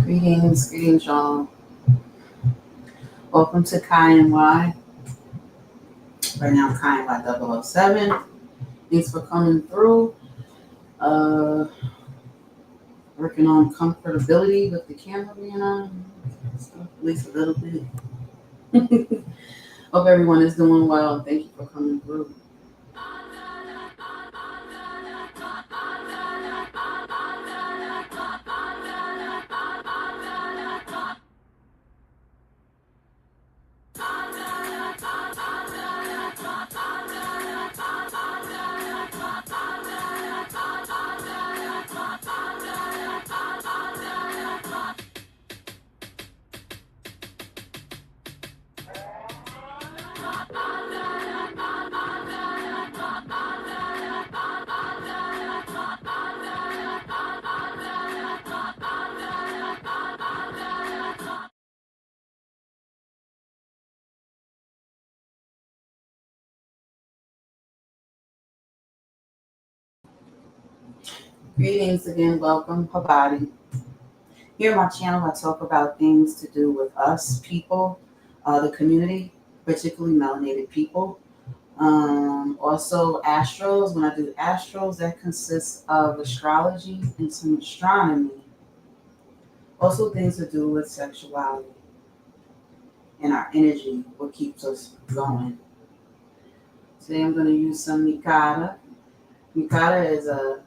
Greetings, y'all. Welcome to Kai and Y. Right now, I'm Kai and Y 007. Thanks for coming through. Uh, Working on comfortability with the camera being on, so at least a little bit. Hope everyone is doing well. Thank you for coming through. Greetings again. Welcome, Habari. Here on my channel, I talk about things to do with us, people, the community, particularly melanated people. Also astros. When I do astros, that consists of astrology and some astronomy. Also things to do with sexuality and our energy, what keeps us going. Today I'm going to use some Mikata. Mikata is a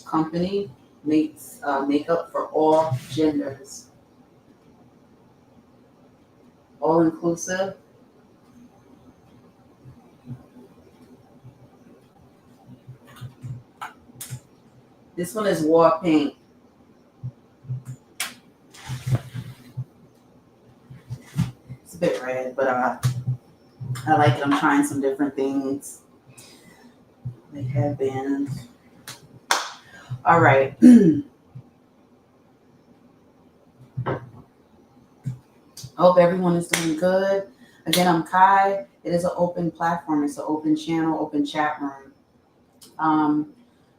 company makes makeup for all genders, all inclusive. This one is war paint. It's a bit red, but I like it. I'm trying some different things. They have bands. All right. Hope everyone is doing good. Again, I'm Kai. It is an open platform. It's an open channel, open chat room.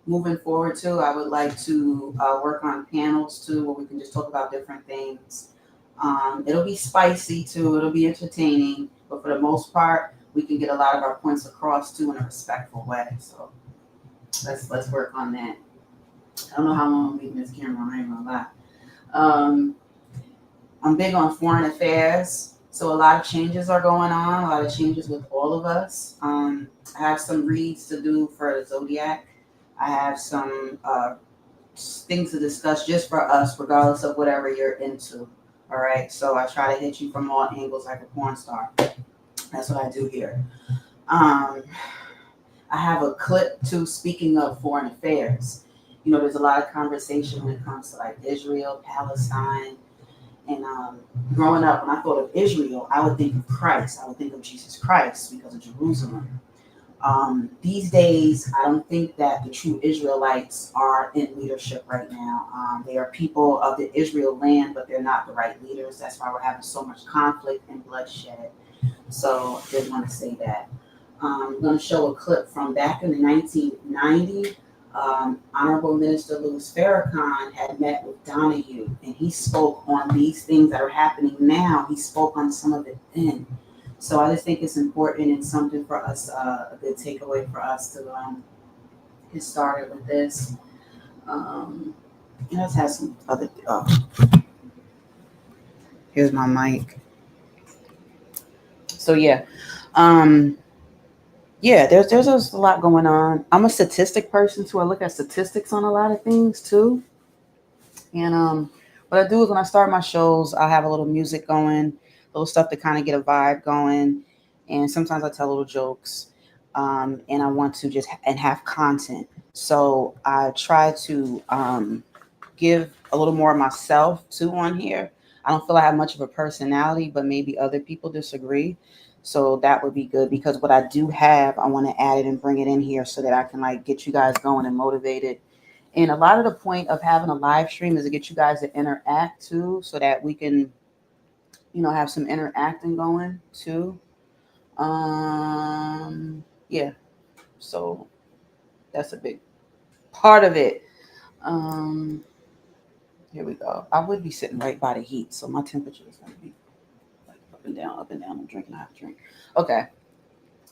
Moving forward too, I would like to work on panels too, where we can just talk about different things. It'll be spicy too. It'll be entertaining, but for the most part, we can get a lot of our points across too in a respectful way. So let's work on that. I don't know how long I'm leaving this camera on. I ain't gonna lie. I'm big on foreign affairs, so a lot of changes are going on. A lot of changes with all of us. I have some reads to do for the zodiac. I have some things to discuss just for us, regardless of whatever you're into. All right, so I try to hit you from all angles like a porn star. That's what I do here. I have a clip too. Speaking of foreign affairs, there's a lot of conversation when it comes to like Israel, Palestine, and growing up, when I thought of Israel, I would think of Christ. I would think of Jesus Christ because of Jerusalem. These days, I don't think that the true Israelites are in leadership right now. They are people of the Israel land, but they're not the right leaders. That's why we're having so much conflict and bloodshed. So I did want to say that. I'm going to show a clip from back in the 1990s. Honorable Minister Louis Farrakhan had met with Donahue, and he spoke on these things that are happening now. He spoke on some of it then. So I just think it's important and something for us, a good takeaway for us to get started with this. Let's have some other. Here's my mic. So yeah, there's just a lot going on. I'm a statistic person too. I look at statistics on a lot of things too. And what I do is when I start my shows, I have a little music going, little stuff to kind of get a vibe going, and sometimes I tell little jokes. And I want to and have content. So I try to give a little more of myself too on here. I don't feel I have much of a personality, but maybe other people disagree. So that would be good because what I do have, I want to add it and bring it in here so that I can like get you guys going and motivated. And a lot of the point of having a live stream is to get you guys to interact too, so that we can, have some interacting going too. Yeah. So that's a big part of it. Here we go. I would be sitting right by the heat, so my temperature is going to be like up and down, up and down. I'm drinking a hot drink. Okay.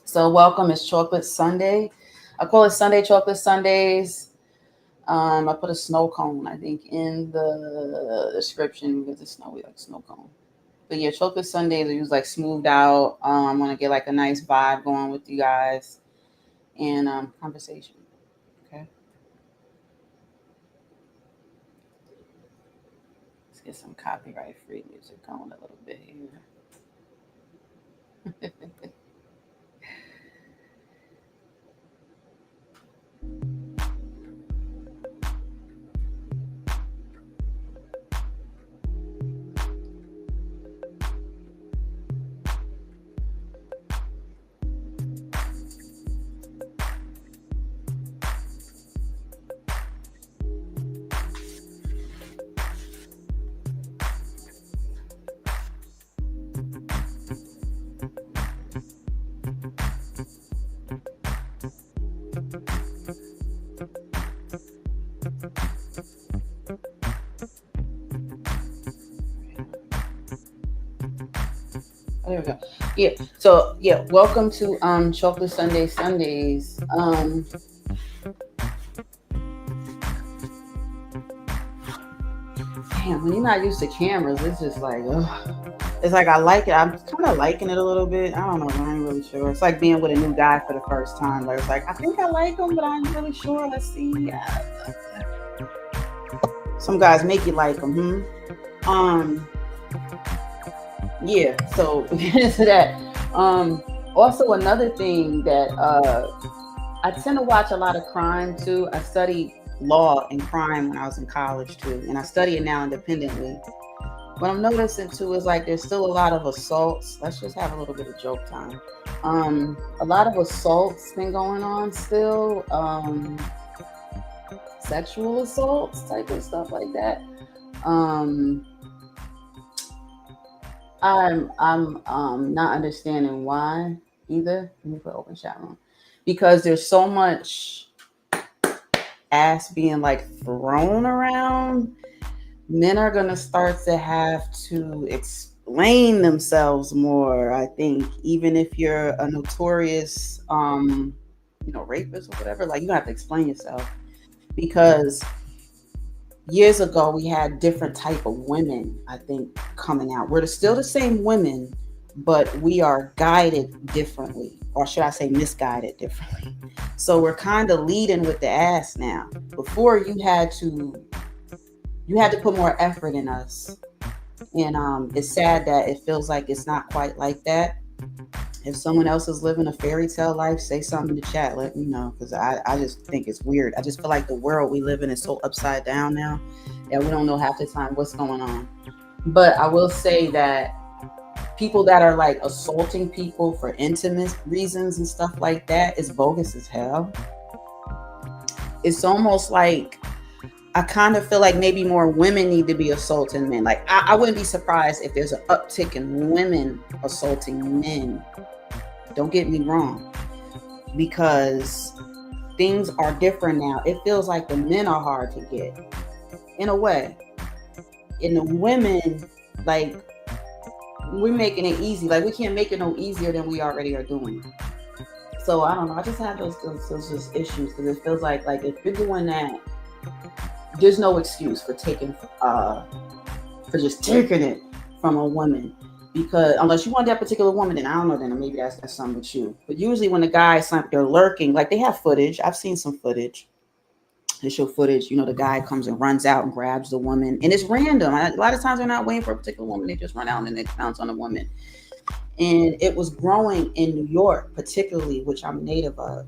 So welcome. It's Chocolate Sunday. I call it Sunday Chocolate Sundays. I put a snow cone, I think, in the description because it's snowy, like snow cone. But yeah, Chocolate Sundays are usually like smoothed out. I want to get like a nice vibe going with you guys and conversation. Okay, let's get some copyright free music going a little bit here. Oh, there we go. Yeah. So yeah, welcome to Chocolate Sunday Sundays. Damn, when you're not used to cameras, it's just like, ugh. It's like I like it. I'm kind of liking it a little bit. I don't know. I ain't really sure. It's like being with a new guy for the first time. Like it's like I think I like him, but I'm really sure. Let's see. Some guys make you like them. Yeah. So get into that. Also another thing that I tend to watch a lot of crime too. I studied law and crime when I was in college too, and I study it now independently. What I'm noticing too is like there's still a lot of assaults. Let's just have a little bit of joke time. A lot of assaults been going on still. Sexual assaults type of stuff like that. Um, I'm not understanding why either. Let me put open chat room because there's so much ass being like thrown around. Men are gonna start to have to explain themselves more. I think even if you're a notorious, rapist or whatever, like you have to explain yourself because years ago we had different type of women. I think coming out, we're still the same women, but we are guided differently, or should I say, misguided differently. So we're kind of leading with the ass now. Before you had to put more effort in us. And it's sad that it feels like it's not quite like that. If someone else is living a fairy tale life, say something in the chat. Let me know because I just think it's weird. I just feel like the world we live in is so upside down now that we don't know half the time what's going on. But I will say that people that are like assaulting people for intimate reasons and stuff like that is bogus as hell. It's almost like I kind of feel like maybe more women need to be assaulting men. Like I wouldn't be surprised if there's an uptick in women assaulting men. Don't get me wrong, because things are different now. It feels like the men are hard to get in a way. And the women, like we're making it easy. Like we can't make it no easier than we already are doing. So I don't know. I just have those just issues because it feels like if you're doing that, there's no excuse for just taking it from a woman, because unless you want that particular woman, then I don't know, then maybe that's something with you. But usually when the guys, they're lurking, like they have footage. I've seen some footage. They show footage, the guy comes and runs out and grabs the woman, and it's random. A lot of times they're not waiting for a particular woman. They just run out and they pounce on a woman. And it was growing in New York, particularly, which I'm native of.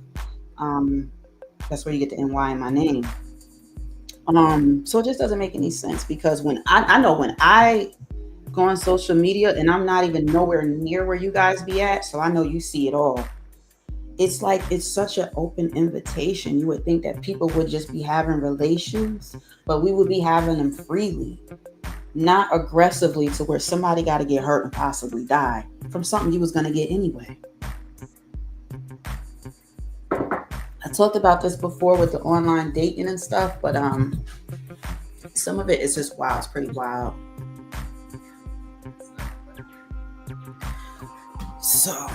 That's where you get the NY in my name. So it just doesn't make any sense because when I know when I go on social media and I'm not even nowhere near where you guys be at, so I know you see it all. It's like it's such an open invitation. You would think that people would just be having relations, but we would be having them freely, not aggressively to where somebody got to get hurt and possibly die from something you was going to get anyway. I talked about this before with the online dating and stuff, but some of it is just wild. It's pretty wild. So,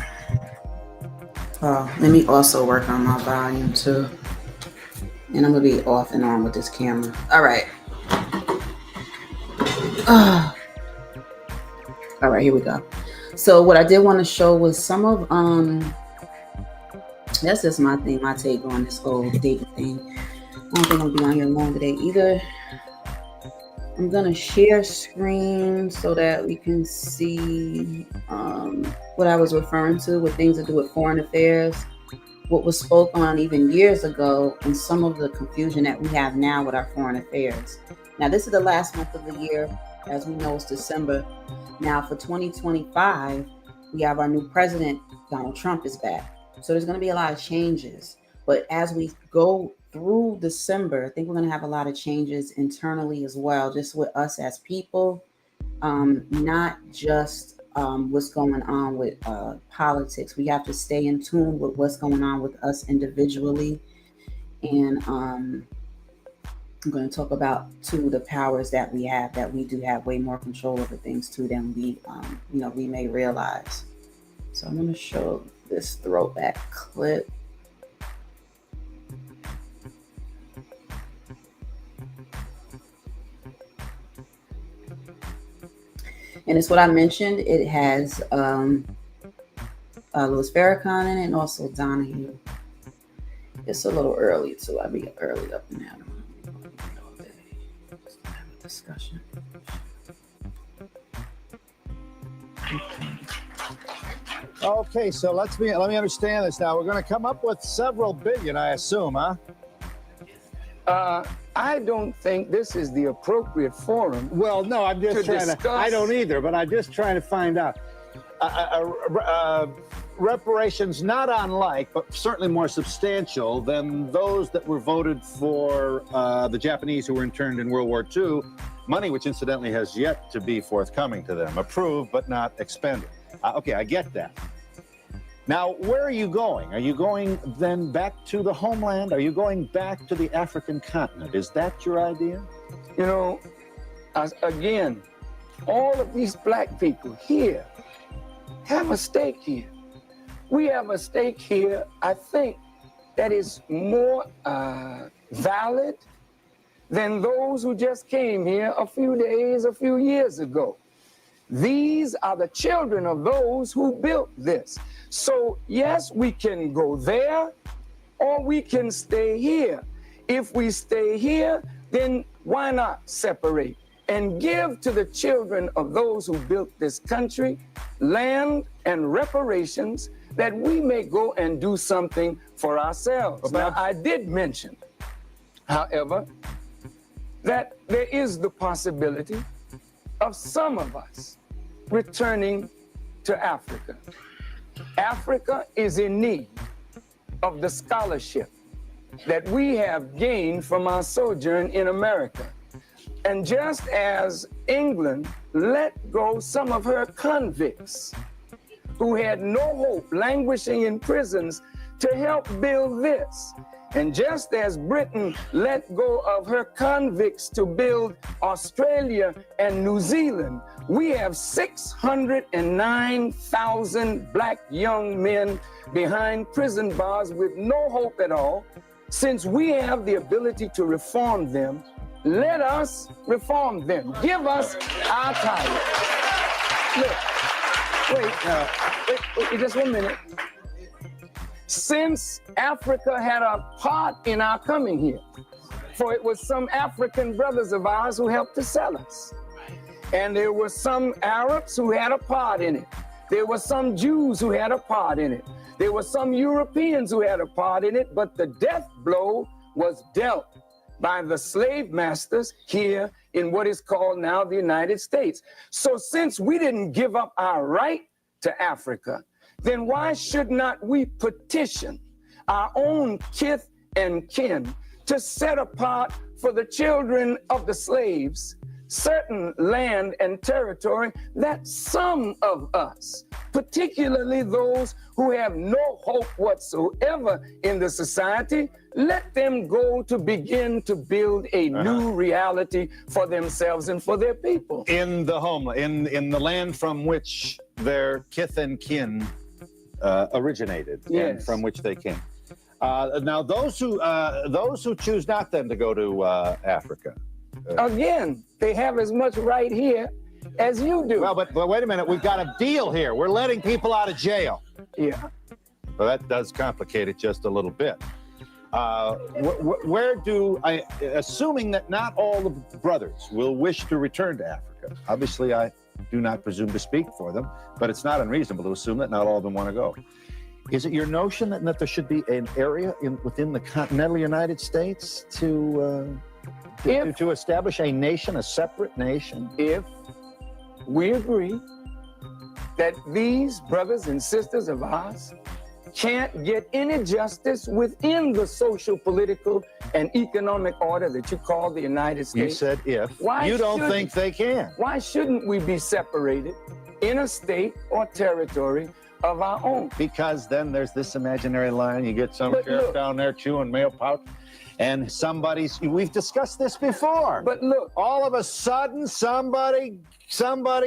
let me also work on my volume too. And I'm gonna be off and on with this camera. All right. All right, here we go. So what I did want to show was some of that's just my thing, my take on this whole dating thing. I don't think I'm gonna be on here long today either. I'm gonna share screen so that we can see what I was referring to with things to do with foreign affairs, what was spoke on even years ago, and some of the confusion that we have now with our foreign affairs. Now, this is the last month of the year. As we know, it's December. Now, for 2025, we have our new president, Donald Trump, is back. So there's going to be a lot of changes. But as we go through December, I think we're going to have a lot of changes internally as well, just with us as people, not just what's going on with politics. We have to stay in tune with what's going on with us individually. And I'm going to talk about too the powers that we have, that we do have way more control over things too than we we may realize. So I'm going to show this throwback clip. And it's what I mentioned. It has Louis Farrakhan in it, and also Donahue. It's a little early too. I'll be early up in that one. Discussion. Okay, so let me understand this now. We're going to come up with several billion, I assume, huh? I don't think this is the appropriate forum. Well, no, I'm just trying to. I don't either, but I'm just trying to find out. Reparations not unlike, but certainly more substantial than those that were voted for the Japanese who were interned in World War II. Money which incidentally has yet to be forthcoming to them. Approved, but not expended. Okay, I get that. Now, where are you going? Are you going then back to the homeland? Are you going back to the African continent? Is that your idea? You know, again, all of these black people here have a stake here. We have a stake here, I think, that is more valid than those who just came here a few years ago. These are the children of those who built this. So yes, we can go there or we can stay here. If we stay here, then why not separate and give to the children of those who built this country land and reparations that we may go and do something for ourselves. Now, I did mention, however, that there is the possibility of some of us returning to Africa. Africa is in need of the scholarship that we have gained from our sojourn in America. And just as England let go some of her convicts who had no hope, languishing in prisons, to help build this, and just as Britain let go of her convicts to build Australia and New Zealand, we have 609,000 black young men behind prison bars with no hope at all. Since we have the ability to reform them, let us reform them. Give us our title. Look, wait, just 1 minute. Since Africa had a part in our coming here, for it was some African brothers of ours who helped to sell us. And there were some Arabs who had a part in it. There were some Jews who had a part in it. There were some Europeans who had a part in it, but the death blow was dealt by the slave masters here in what is called now the United States. So since we didn't give up our right to Africa, then why should not we petition our own kith and kin to set apart for the children of the slaves certain land and territory that some of us, particularly those who have no hope whatsoever in the society, let them go to begin to build a new reality for themselves and for their people. In the homeland, in the land from which their kith and kin originated, and from which they came. Now, those who choose not then to go to Africa. Again, they have as much right here as you do. Well, but wait a minute. We've got a deal here. We're letting people out of jail. Yeah. Well, that does complicate it just a little bit. Where do I, assuming that not all the brothers will wish to return to Africa, obviously I do not presume to speak for them, but it's not unreasonable to assume that not all of them want to go. Is it your notion that there should be an area within the continental United States to establish a nation, a separate nation? If we agree that these brothers and sisters of ours can't get any justice within the social, political, and economic order that you call the United States. You said if. You don't think they can. Why shouldn't we be separated in a state or territory of our own? Because then there's this imaginary line. You get some sheriff down there chewing mail pouch, and we've discussed this before. But look, all of a sudden somebody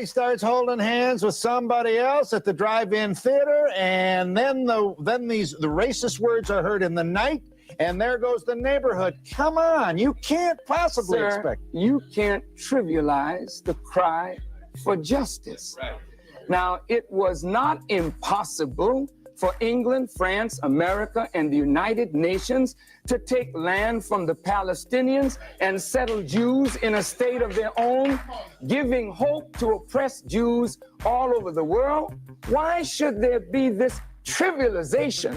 starts holding hands with somebody else at the drive-in theater, and then the racist words are heard in the night, and there goes the neighborhood. Come on, you can't possibly expect. You can't trivialize the cry for justice. Right. Now, it was not impossible for England, France, America, and the United Nations to take land from the Palestinians and settle Jews in a state of their own, giving hope to oppressed Jews all over the world. Why should there be this trivialization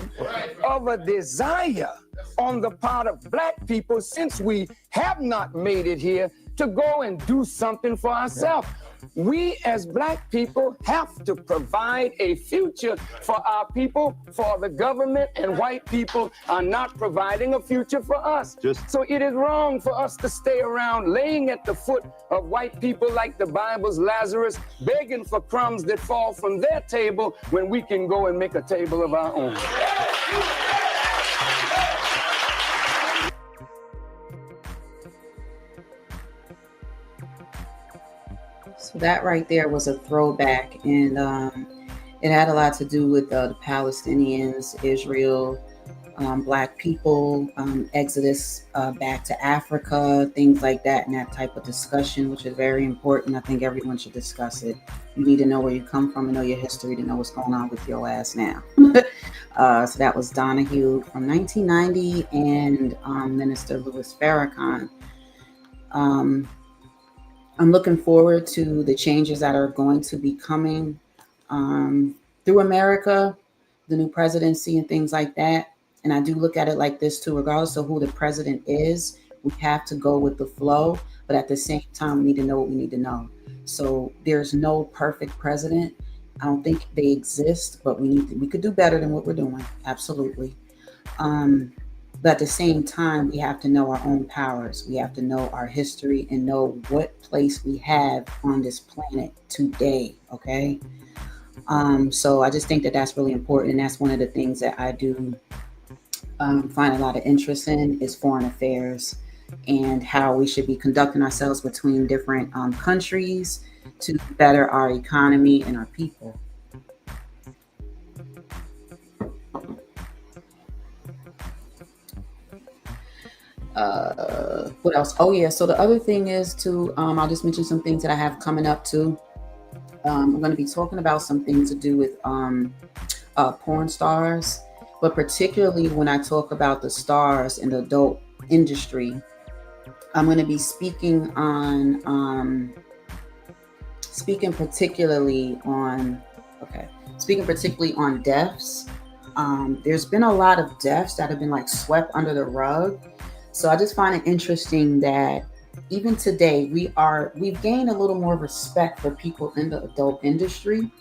of a desire on the part of Black people, since we have not made it here, to go and do something for ourselves? We as Black people have to provide a future for our people, for the government, and white people are not providing a future for us. So it is wrong for us to stay around laying at the foot of white people like the Bible's Lazarus, begging for crumbs that fall from their table when we can go and make a table of our own. So that right there was a throwback, and it had a lot to do with the Palestinians, Israel, Black people, exodus back to Africa, things like that, and that type of discussion, which is very important. I think everyone should discuss it. You need to know where you come from and know your history to know what's going on with your ass now. So that was Donahue from 1990 and Minister Louis Farrakhan. I'm looking forward to the changes that are going to be coming through America, the new presidency and things like that. And I do look at it like this too, regardless of who the president is, we have to go with the flow, but at the same time, we need to know what we need to know. So there's no perfect president. I don't think they exist, but we could do better than what we're doing. Absolutely. But at the same time, we have to know our own powers. We have to know our history and know what place we have on this planet today. Okay. So I just think that that's really important. And that's one of the things that I do find a lot of interest in is foreign affairs and how we should be conducting ourselves between different countries to better our economy and our people. What else? Oh yeah. So the other thing is I'll just mention some things that I have coming up too. I'm going to be talking about some things to do with porn stars, but particularly when I talk about the stars in the adult industry, I'm going to be speaking particularly on deaths. There's been a lot of deaths that have been like swept under the rug. So I just find it interesting that even today we've gained a little more respect for people in the adult industry.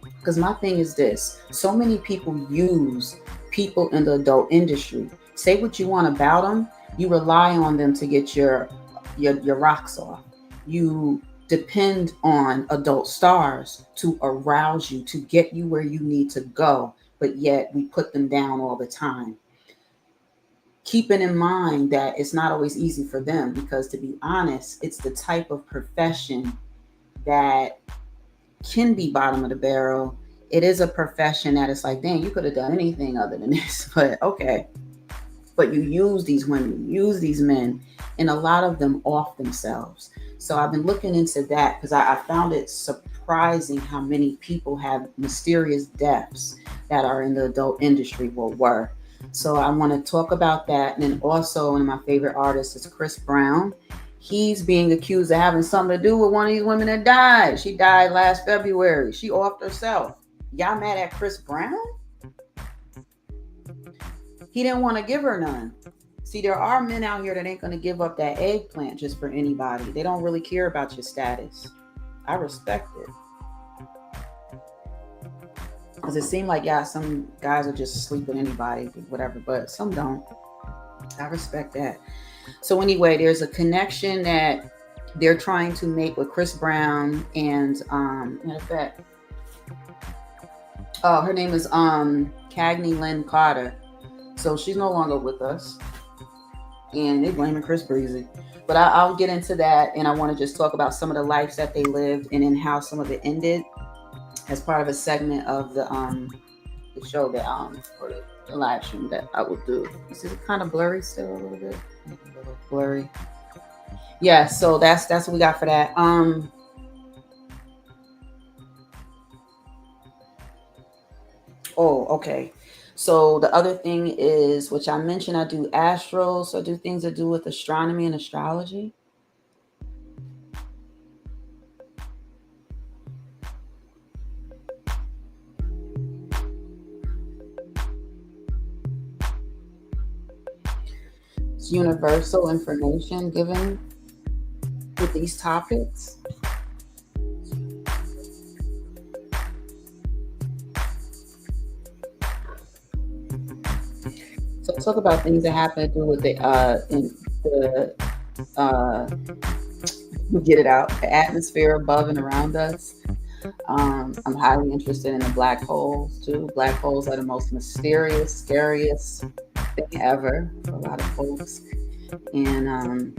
Because my thing is this: so many people use people in the adult industry. Say what you want about them, you rely on them to get your rocks off. You depend on adult stars to arouse you, to get you where you need to go, but yet we put them down all the time. Keeping in mind that it's not always easy for them, because to be honest, it's the type of profession that can be bottom of the barrel. It is a profession that it's like, dang, you could have done anything other than this, but okay. But you use these women, you use these men, and a lot of them off themselves. So I've been looking into that because I found it surprising how many people have mysterious deaths that are in the adult industry, well, were. So I want to talk about that. And then also, one of my favorite artists is Chris Brown. He's being accused of having something to do with one of these women that died. She died last February. She offed herself. Y'all mad at Chris Brown? He didn't want to give her none. See, there are men out here that ain't going to give up that eggplant just for anybody. They don't really care about your status. I respect it. Because it seemed like, yeah, some guys are just asleep with anybody, whatever, but some don't. I respect that. So anyway, there's a connection that they're trying to make with Chris Brown and, matter of fact, her name is Cagney Lynn Carter. So she's no longer with us. And they blaming Chris Breezy. But I'll get into that, and I want to just talk about some of the lives that they lived and then how some of it ended as part of a segment of the show that or the live stream that I will do. Is it kind of blurry still a little bit? A little blurry. Yeah, so that's what we got for that. Oh, okay. So the other thing is, which I mentioned, I do astros, so I do things that do with astronomy and astrology. It's universal information given with these topics. So talk about things that happen to do with get it out, the atmosphere above and around us. I'm highly interested in the black holes too. Black holes are the most mysterious, scariest thing ever for a lot of folks. And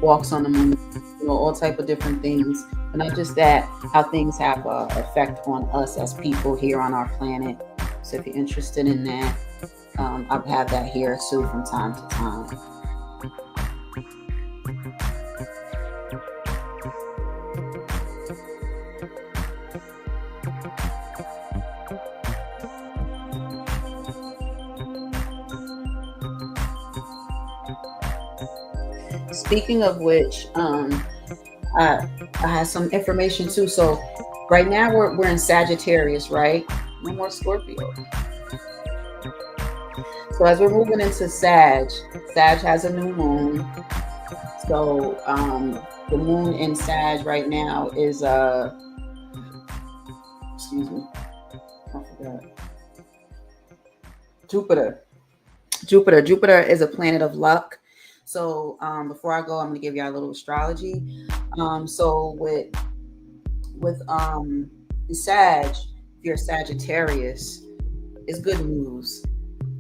walks on the moon, all type of different things. But not just that, how things have an effect on us as people here on our planet. So if you're interested in that, I'll have that here too from time to time. Speaking of which, I have some information too. So right now we're in Sagittarius, right? No more Scorpio. So as we're moving into Sag has a new moon. So the moon in Sag right now is excuse me, I forgot. Jupiter. Jupiter is a planet of luck. So before I go, I'm going to give you a little astrology. So with Sag, if you're a Sagittarius, it's good news.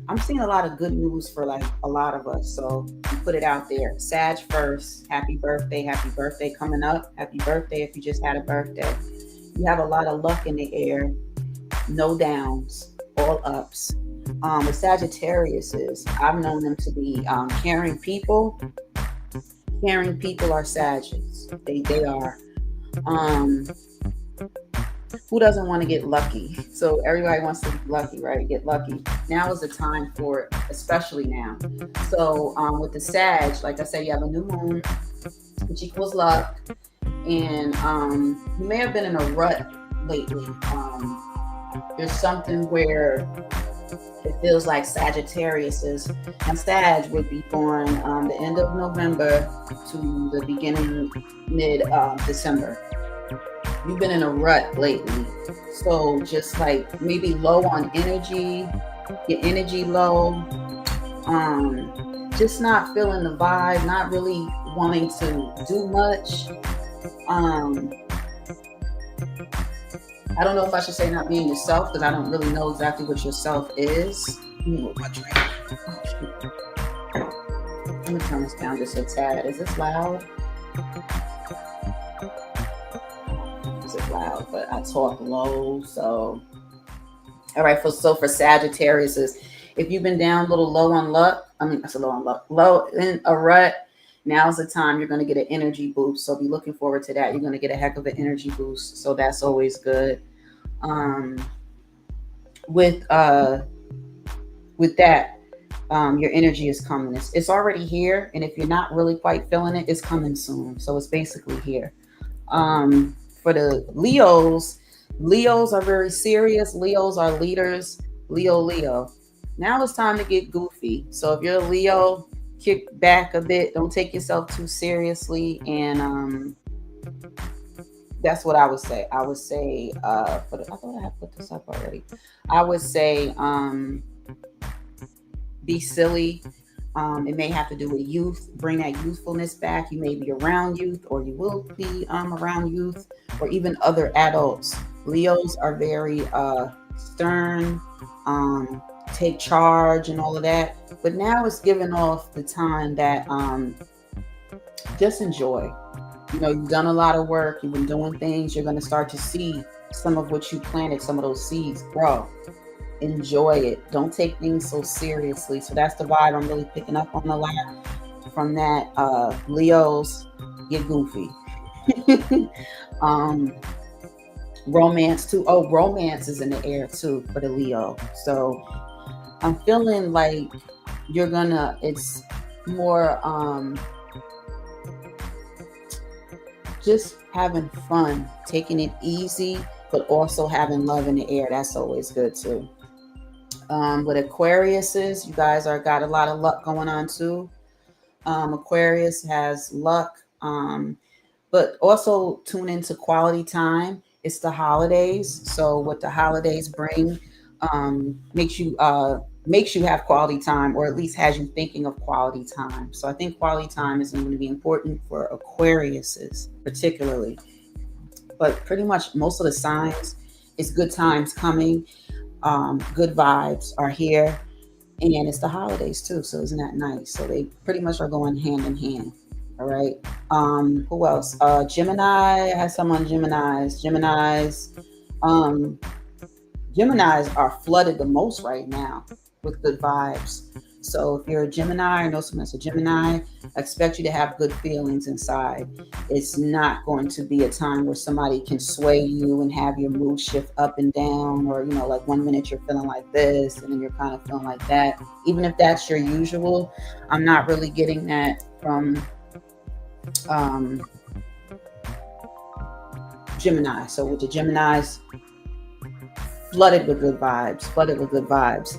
I'm seeing a lot of good news for like a lot of us. So you put it out there. Sag first. Happy birthday coming up. Happy birthday if you just had a birthday. You have a lot of luck in the air. No downs, all ups. With Sagittarius I've known them to be caring people. Caring people are Sagittarius. They are. Who doesn't want to get lucky? So everybody wants to be lucky, right? Get lucky. Now is the time for it, especially now. So with the Sag, like I said, you have a new moon, which equals luck. And you may have been in a rut lately. There's something where it feels like Sagittarius and Sag would be born the end of November to the beginning, mid-December. You've been in a rut lately. So just like maybe low on energy, your energy low. just not feeling the vibe, not really wanting to do much. Um, I don't know if I should say not being yourself because I don't really know exactly what yourself is. Let me move my drink. Oh, shoot. Let me turn this down just a tad. Is this loud? Is it loud? But I talk low, so. All right, so for Sagittarius is if you've been down a little low on luck, I said low on luck, low in a rut, now's the time you're going to get an energy boost. So be looking forward to that. You're going to get a heck of an energy boost. So that's always good. With that, your energy is coming. It's already here. And if you're not really quite feeling it, it's coming soon. So it's basically here. For the Leos are very serious. Leos are leaders. Leo. Now it's time to get goofy. So if you're a Leo, kick back a bit. Don't take yourself too seriously. And that's what I would say. I would say, I thought I had put this up already. I would say, be silly. It may have to do with youth. Bring that youthfulness back. You may be around youth, or you will be around youth, or even other adults. Leos are very stern, take charge, and all of that. But now it's giving off the time that just enjoy. You know, you've done a lot of work. You've been doing things. You're going to start to see some of what you planted, some of those seeds grow. Enjoy it. Don't take things so seriously. So that's the vibe I'm really picking up on a lot from that. Leos, get goofy. Romance too. Oh, romance is in the air too for the Leo. So I'm feeling like it's more just having fun, taking it easy, but also having love in the air. That's always good too. With Aquariuses, you guys got a lot of luck going on too. Aquarius has luck, but also tune into quality time. It's the holidays, so what the holidays bring makes you have quality time, or at least has you thinking of quality time. So I think quality time is going to be important for Aquariuses particularly, but pretty much most of the signs, it's good times coming. Good vibes are here, and it's the holidays too, so isn't that nice? So they pretty much are going hand in hand. All right. Who else? Gemini. I have some on Geminis are flooded the most right now with good vibes. So if you're a Gemini, I know someone that's a Gemini, I expect you to have good feelings inside. It's not going to be a time where somebody can sway you and have your mood shift up and down, or, like 1 minute you're feeling like this and then you're kind of feeling like that. Even if that's your usual, I'm not really getting that from Gemini. So with the Geminis, flooded with good vibes.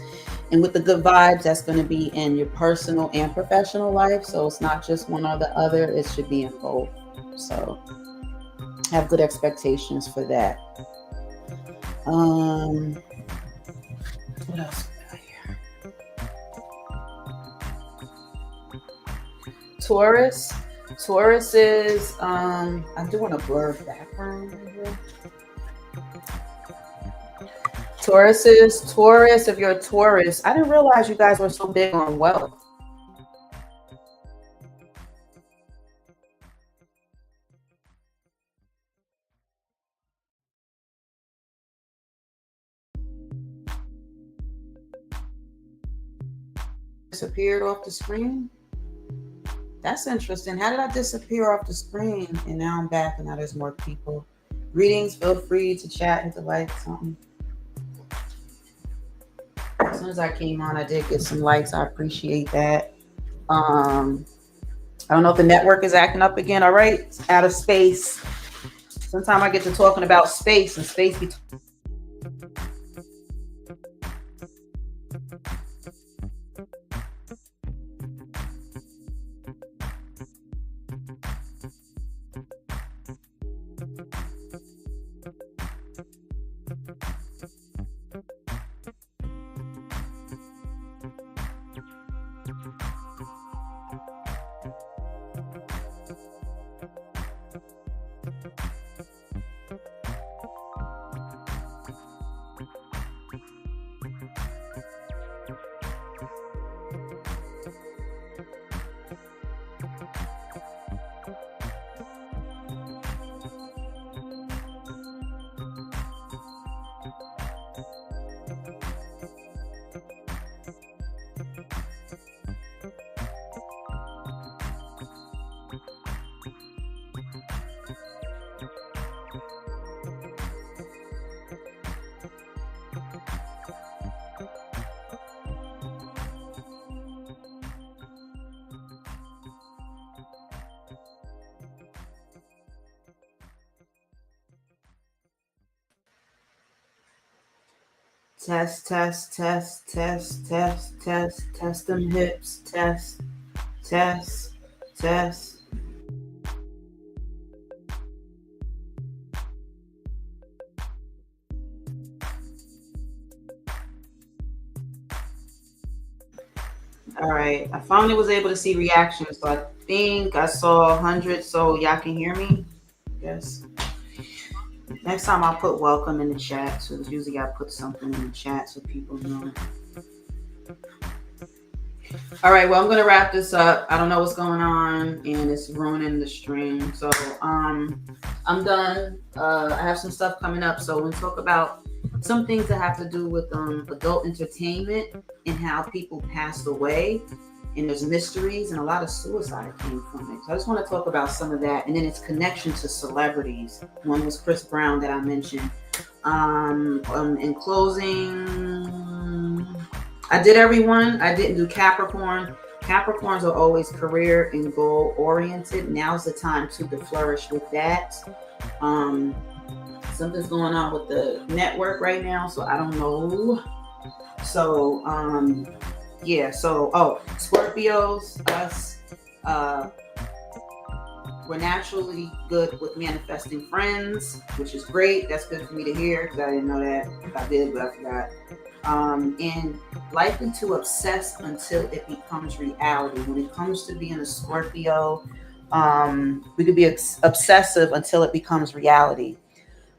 And with the good vibes, that's going to be in your personal and professional life. So it's not just one or the other. It should be in both. So have good expectations for that. What else we got here? Taurus is, I'm doing a blurred background right here. Taurus, if you're a Taurus, I didn't realize you guys were so big on wealth. Disappeared off the screen? That's interesting. How did I disappear off the screen and now I'm back and now there's more people? Greetings, feel free to chat and to like something. As soon as I came on, I did get some likes. I appreciate that. I don't know if the network is acting up again. All right, it's out of space. Sometimes I get to talking about space and space between. test, test, test, test, test, test, test them hips, test, test, test. All right, I finally was able to see reactions, so I think I saw 100, so y'all can hear me. Yes. Next time I'll put welcome in the chat. So usually I put something in the chat so people know. All right, well, I'm gonna wrap this up. I don't know what's going on, and it's ruining the stream. So I'm done. I have some stuff coming up, so we'll talk about some things that have to do with adult entertainment and how people passed away. And there's mysteries, and a lot of suicide came from it. So I just want to talk about some of that, and then its connection to celebrities. One was Chris Brown that I mentioned. In closing, I did everyone. I didn't do Capricorn. Capricorns are always career and goal oriented. Now's the time to flourish with that. Something's going on with the network right now, so I don't know. So, yeah, so, Scorpios, us, we're naturally good with manifesting friends, which is great. That's good for me to hear because I didn't know that. I did, but I forgot. And likely to obsess until it becomes reality. When it comes to being a Scorpio, we could be obsessive until it becomes reality.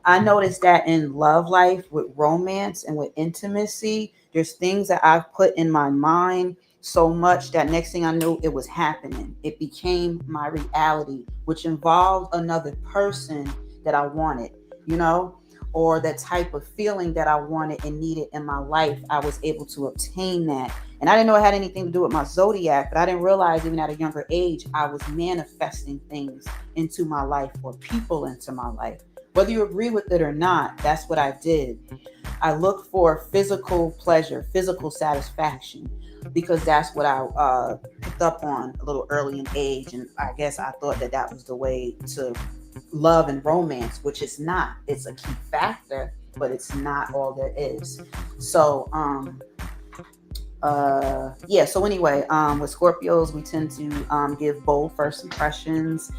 I noticed that in love life, with romance and with intimacy, there's things that I've put in my mind so much that next thing I knew, it was happening. It became my reality, which involved another person that I wanted, or that type of feeling that I wanted and needed in my life. I was able to obtain that. And I didn't know it had anything to do with my zodiac, but I didn't realize even at a younger age, I was manifesting things into my life or people into my life. Whether you agree with it or not, that's what I did. I look for physical pleasure, physical satisfaction, because that's what I picked up on a little early in age. And I guess I thought that was the way to love and romance, which it's not. It's a key factor, but it's not all there is. So, so anyway, with Scorpios, we tend to give bold first impressions.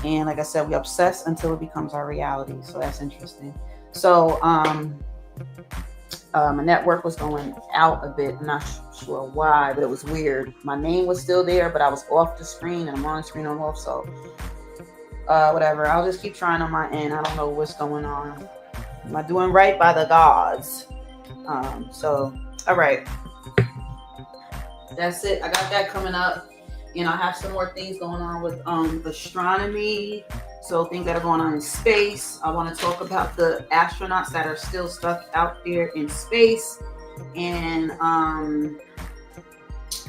And like I said, we obsess until it becomes our reality. So that's interesting. So, my network was going out a bit. I'm not sure why, but it was weird. My name was still there, but I was off the screen, and I'm on the screen on off. So, whatever. I'll just keep trying on my end. I don't know what's going on. Am I doing right by the gods? So, all right. That's it. I got that coming up. And I have some more things going on with astronomy. So things that are going on in space. I want to talk about the astronauts that are still stuck out there in space, and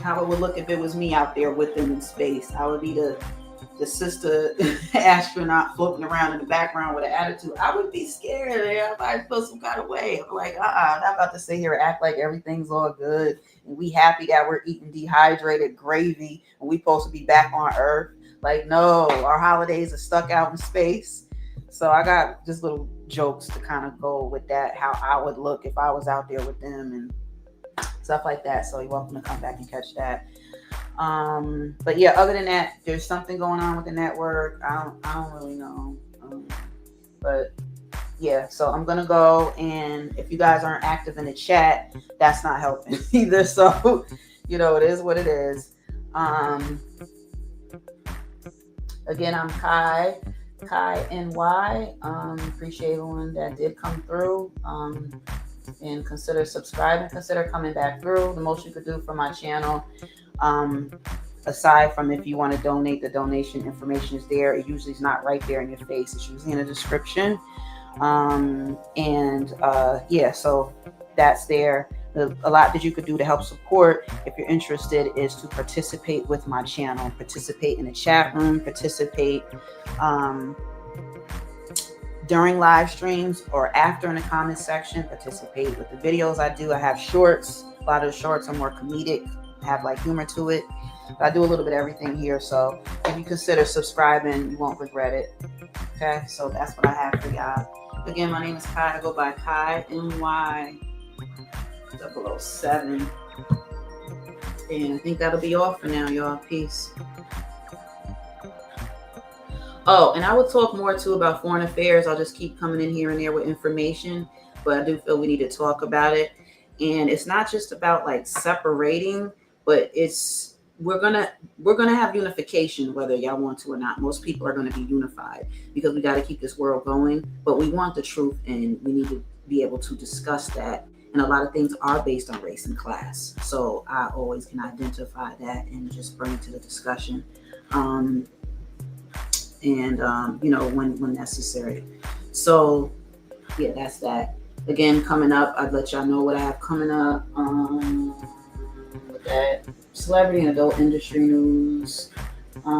how it would look if it was me out there with them in space. I would be the sister astronaut floating around in the background with an attitude. I would be scared. I might feel some kind of way. I'm like, I'm not about to sit here and act like everything's all good and we happy that we're eating dehydrated gravy and we supposed to be back on Earth. Like, no, our holidays are stuck out in space. So I got just little jokes to kind of go with that, how I would look if I was out there with them and stuff like that. So you're welcome to come back and catch that. But yeah, other than that, there's something going on with the network. I don't really know. But yeah, so I'm gonna go, and if you guys aren't active in the chat, that's not helping either. So it is what it is. Again, I'm Kai NY. Appreciate everyone that did come through. And consider subscribing, consider coming back through. The most you could do for my channel, aside from if you want to donate, the donation information is there. It usually is not right there in your face. It's usually in the description. So that's there. A lot that you could do to help support, if you're interested, is to participate with my channel, participate in the chat room, participate during live streams or after in the comment section, participate with the videos I do. I have shorts. A lot of the shorts are more comedic, have like humor to it. But I do a little bit of everything here. So if you consider subscribing, you won't regret it. Okay, so that's what I have for y'all. Again, my name is Kai. I go by Kai NY. 007. And I think that'll be all for now, y'all. Peace. Oh, and I will talk more too about foreign affairs. I'll just keep coming in here and there with information, but I do feel we need to talk about it. And it's not just about like separating, but it's we're gonna have unification whether y'all want to or not. Most people are gonna be unified because we got to keep this world going. But we want the truth, and we need to be able to discuss that. And a lot of things are based on race and class. So I always can identify that and just bring it to the discussion. When necessary. So yeah, that's that. Again, coming up, I'd let y'all know what I have coming up with that. Celebrity and adult industry news. I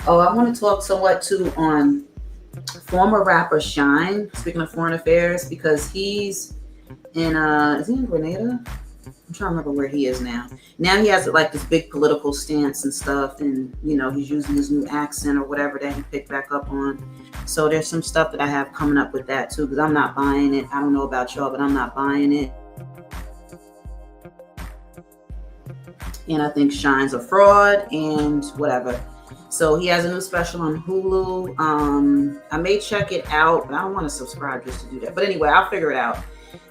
want to talk somewhat too on former rapper Shine, speaking of foreign affairs, because he's in is he in Grenada? I'm trying to remember where he is now. Now he has like this big political stance and stuff, and he's using his new accent or whatever that he picked back up on. So there's some stuff that I have coming up with that too, because I'm not buying it. I don't know about y'all, but I'm not buying it. And I think Shine's a fraud and whatever. So he has a new special on Hulu. I may check it out, but I don't want to subscribe just to do that. But anyway, I'll figure it out.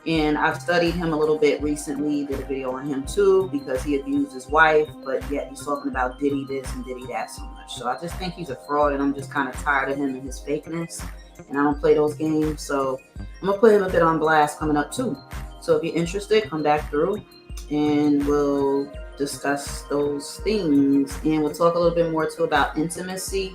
And I've studied him a little bit recently, did a video on him too, because he abused his wife, but yet he's talking about Diddy this and Diddy that so much. So I just think he's a fraud, and I'm just kind of tired of him and his fakeness, and I don't play those games. So I'm going to put him a bit on blast coming up too. So if you're interested, come back through and we'll discuss those things. And we'll talk a little bit more too about intimacy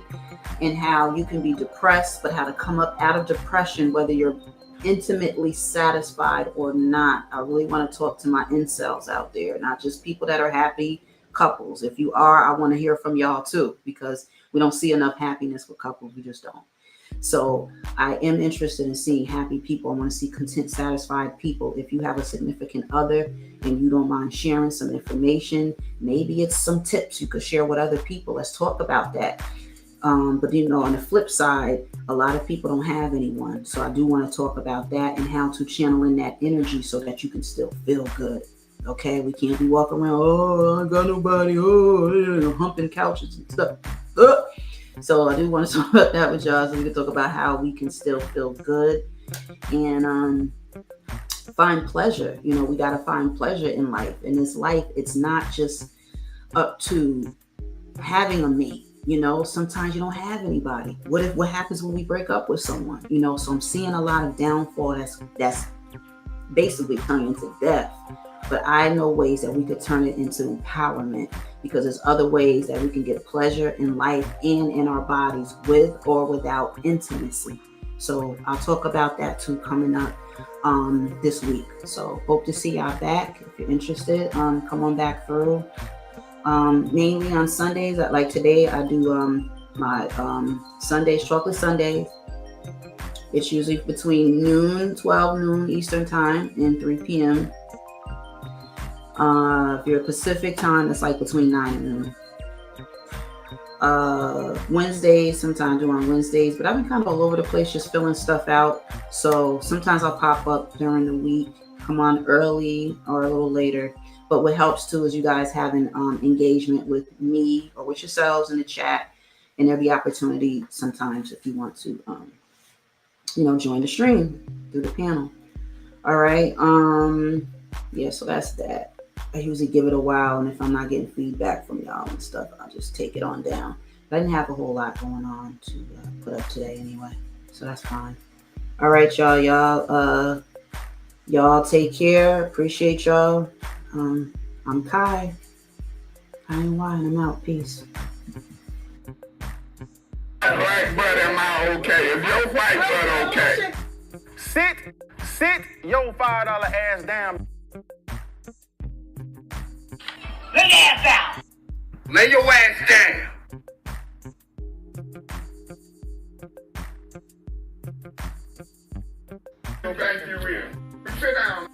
and how you can be depressed, but how to come up out of depression, whether you're intimately satisfied or not. I really want to talk to my incels out there, not just people that are happy couples. If you are, I want to hear from y'all too, because we don't see enough happiness with couples. We just don't. So I am interested in seeing happy people. I want to see content, satisfied people. If you have a significant other and you don't mind sharing some information, maybe it's some tips you could share with other people. Let's talk about that. But on the flip side, a lot of people don't have anyone. So I do want to talk about that and how to channel in that energy so that you can still feel good. Okay, we can't be walking around, I got nobody, humping couches and stuff. So I do want to talk about that with y'all, so we can talk about how we can still feel good and find pleasure. We got to find pleasure in life. In this life, it's not just up to having a mate. Sometimes you don't have anybody. What happens when we break up with someone? So I'm seeing a lot of downfall that's basically turning into death. But I know ways that we could turn it into empowerment, because there's other ways that we can get pleasure in life and in our bodies with or without intimacy. So I'll talk about that too coming up this week. So hope to see y'all back. If you're interested, come on back through. Mainly on Sundays, like today, I do my Sundays, chocolate Sundays. It's usually between 12 noon Eastern time and 3 p.m. If you're Pacific time, it's like between 9 and noon. Wednesdays, sometimes do on Wednesdays, but I've been kind of all over the place just filling stuff out. So sometimes I'll pop up during the week, come on early or a little later. But what helps too is you guys having engagement with me or with yourselves in the chat, and there'll be opportunity sometimes if you want to, join the stream through the panel. All right. Yeah. So that's that. I usually give it a while, and if I'm not getting feedback from y'all and stuff, I'll just take it on down. But I didn't have a whole lot going on to put up today anyway, so that's fine. All right, y'all. Y'all take care. Appreciate y'all. I'm Kai and Y, and I'm out. Peace. Black butt, am I okay? Is your white butt okay? Sit your $5 ass down. Lay your ass down. Lay your ass down. Thank you, real. Sit down.